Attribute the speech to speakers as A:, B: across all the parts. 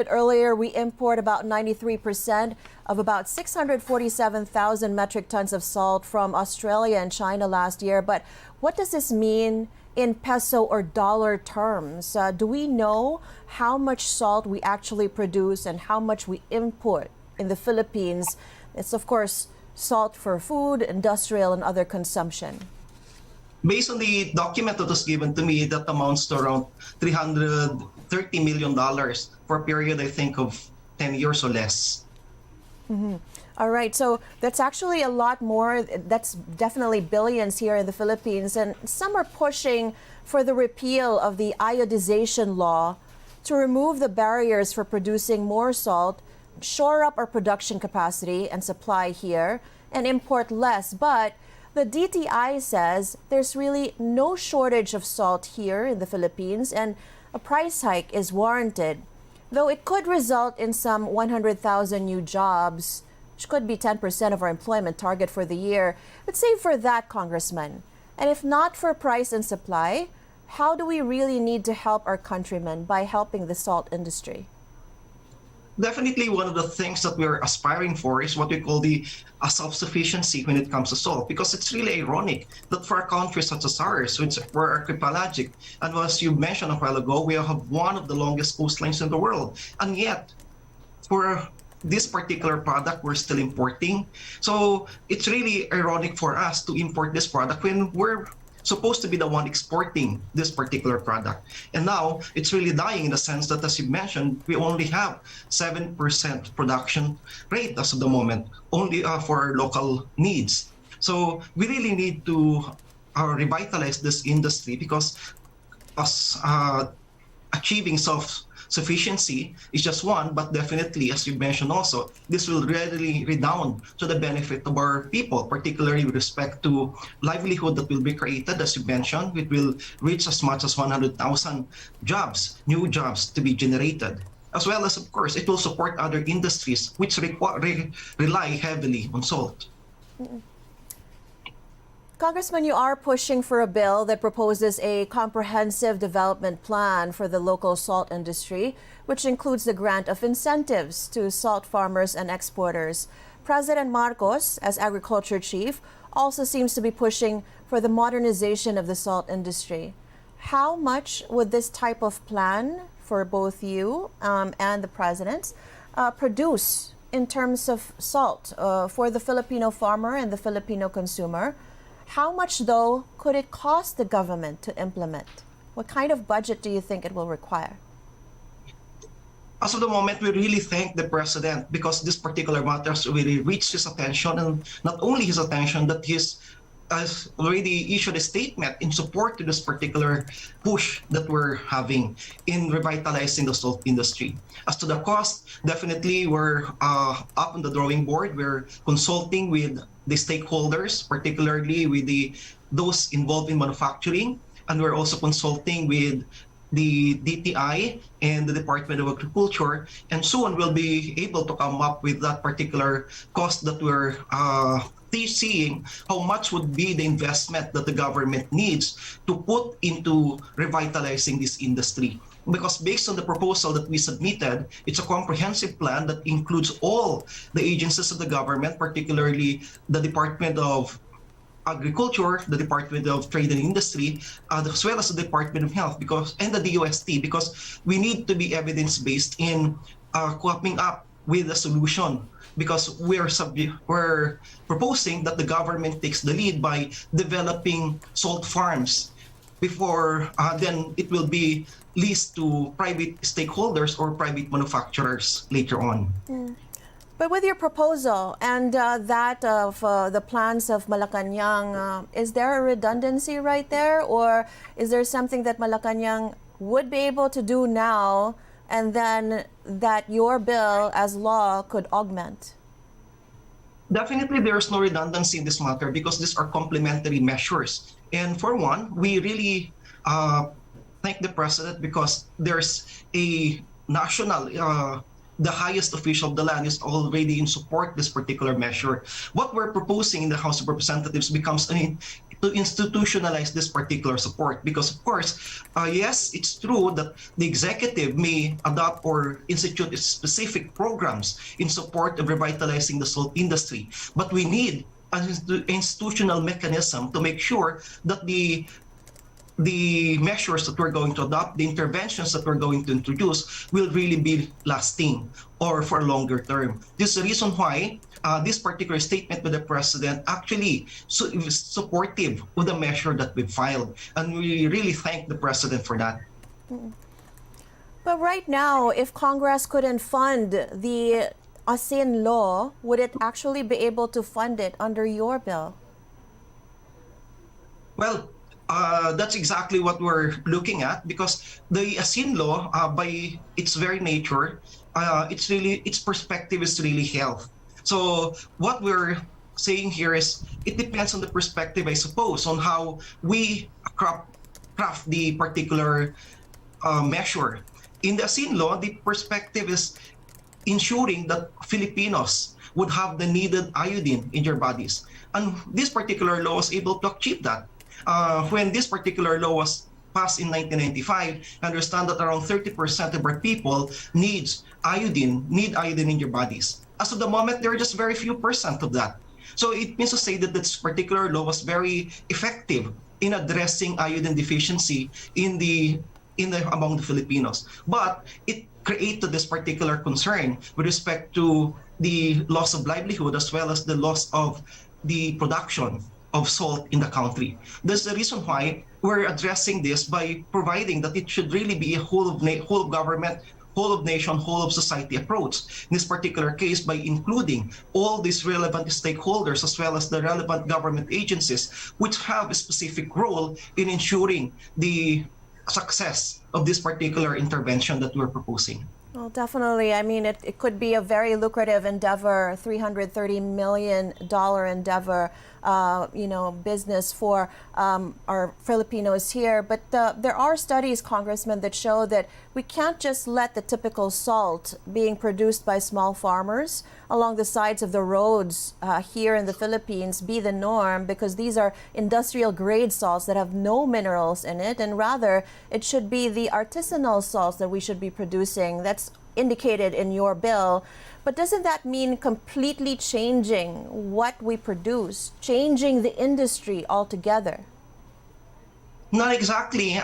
A: Earlier, we import about 93% of about 647,000 metric tons of salt from Australia and China last year. But what does this mean in peso or dollar terms? Do we know how much salt we actually produce and how much we import in the Philippines? It's, of course, salt for food, industrial, and other consumption.
B: Based on the document that was given to me, that amounts to around $330 million for a period, I think, of 10 years or less.
A: All right, so that's actually a lot more. That's definitely billions here in the Philippines. And some are pushing for the repeal of the iodization law to remove the barriers for producing more salt, shore up our production capacity and supply here, and import less. But the DTI says there's really no shortage of salt here in the Philippines and a price hike is warranted, though it could result in some 100,000 new jobs, which could be 10% of our employment target for the year. But save for that, Congressman. And if not for price and supply, how do we really need to help our countrymen by helping the salt industry?
B: Definitely one of the things that we're aspiring for is what we call the self-sufficiency when it comes to salt, because it's really ironic that for a country such as ours, which we're archipelagic, and as you mentioned a while ago, we have one of the longest coastlines in the world, and yet for this particular product we're still importing. So it's really ironic for us to import this product when we're supposed to be the one exporting this particular product. And now it's really dying in the sense that, as you mentioned, we only have 7% production rate as of the moment, only for local needs. So we really need to revitalize this industry, because us achieving self-sufficiency is just one, but definitely, as you mentioned also, this will readily redound to the benefit of our people, particularly with respect to livelihood that will be created. As you mentioned, it will reach as much as 100,000 jobs, new jobs to be generated, as well as, of course, it will support other industries which rely heavily on salt.
A: Congressman, you are pushing for a bill that proposes a comprehensive development plan for the local salt industry, which includes the grant of incentives to salt farmers and exporters. President Marcos, as agriculture chief, also seems to be pushing for the modernization of the salt industry. How much would this type of plan for both you and the president produce in terms of salt for the Filipino farmer and the Filipino consumer? How much, though, could it cost the government to implement? What kind of budget do you think it will require?
B: As of the moment, we really thank the president, because this particular matter has really reached his attention, and not only his attention, that he's has already issued a statement in support to this particular push that we're having in revitalizing the salt industry. As to the cost, definitely we're up on the drawing board. We're consulting with the stakeholders, particularly with those involved in manufacturing, and we're also consulting with the DTI and the Department of Agriculture, and soon we'll be able to come up with that particular cost that we're seeing, how much would be the investment that the government needs to put into revitalizing this industry. Because based on the proposal that we submitted, it's a comprehensive plan that includes all the agencies of the government, particularly the Department of Agriculture, the Department of Trade and Industry, as well as the Department of Health, and the DOST, because we need to be evidence-based in coming up with a solution. Because we're proposing that the government takes the lead by developing salt farms before then it will be leased to private stakeholders or private manufacturers later on.
A: But with your proposal and that of the plans of Malacanang, is there a redundancy right there, or is there something that Malacanang would be able to do now and then that your bill as law could augment?
B: Definitely there's no redundancy in this matter, because these are complementary measures. And for one, we really thank the president, because there's a national, the highest official of the land is already in support of this particular measure. What we're proposing in the House of Representatives becomes an to institutionalize this particular support, because of course, yes, it's true that the executive may adopt or institute specific programs in support of revitalizing the salt industry, but we need an institutional mechanism to make sure that the measures that we're going to adopt, the interventions that we're going to introduce will really be lasting or for a longer term. This is the reason why this particular statement by the President actually is supportive of the measure that we filed. And we really thank the President for that.
A: But right now, if Congress couldn't fund the asin law, would it actually be able to fund it under your bill?
B: Well, that's exactly what we're looking at, because the asin law, by its very nature, its perspective is really health. So what we're saying here is it depends on the perspective, I suppose, on how we craft the particular measure. In the asin law, the perspective is ensuring that Filipinos would have the needed iodine in their bodies. And this particular law was able to achieve that. When this particular law was passed in 1995, I understand that around 30% of our people need iodine in their bodies. As of the moment, there are just very few percent of that. So it means to say that this particular law was very effective in addressing iodine deficiency among the Filipinos. But it created this particular concern with respect to the loss of livelihood as well as the loss of the production of salt in the country. That's the reason why we're addressing this by providing that it should really be a whole of government, whole of nation, whole of society approach. In this particular case, by including all these relevant stakeholders as well as the relevant government agencies, which have a specific role in ensuring the success of this particular intervention that we're proposing.
A: Well, definitely. I mean, it could be a very lucrative endeavor, $330 million endeavor, business for our Filipinos here. But there are studies, Congressman, that show that we can't just let the typical salt being produced by small farmers along the sides of the roads here in the Philippines be the norm, because these are industrial grade salts that have no minerals in it, and rather it should be the artisanal salts that we should be producing. That's indicated in your bill. But doesn't that mean completely changing what we produce, changing the industry altogether?
B: Not exactly,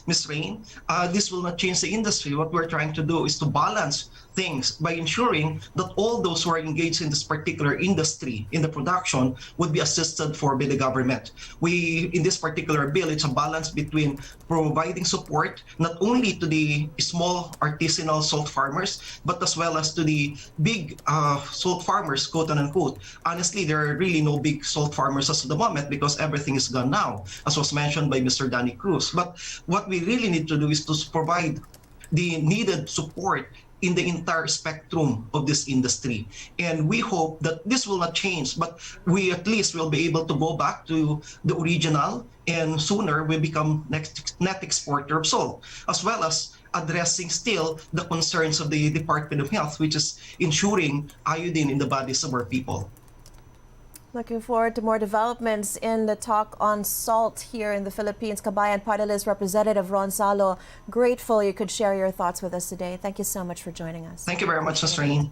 B: Ms. Rain. This will not change the industry. What we're trying to do is to balance things by ensuring that all those who are engaged in this particular industry, in the production, would be assisted for by the government. In this particular bill, it's a balance between providing support not only to the small artisanal salt farmers, but as well as to the big salt farmers, quote unquote. Honestly, there are really no big salt farmers as of the moment because everything is gone now, as was mentioned by Mr. Danny Cruz. But what we really need to do is to provide the needed support in the entire spectrum of this industry. And we hope that this will not change, but we at least will be able to go back to the original, and sooner we become net exporter of salt, as well as addressing still the concerns of the Department of Health, which is ensuring iodine in the bodies of our people.
A: Looking forward to more developments in the talk on salt here in the Philippines. Kabayan Party List Representative Ron Salo, grateful you could share your thoughts with us today. Thank you so much for joining us.
B: Thank you very much, Ms. Rain.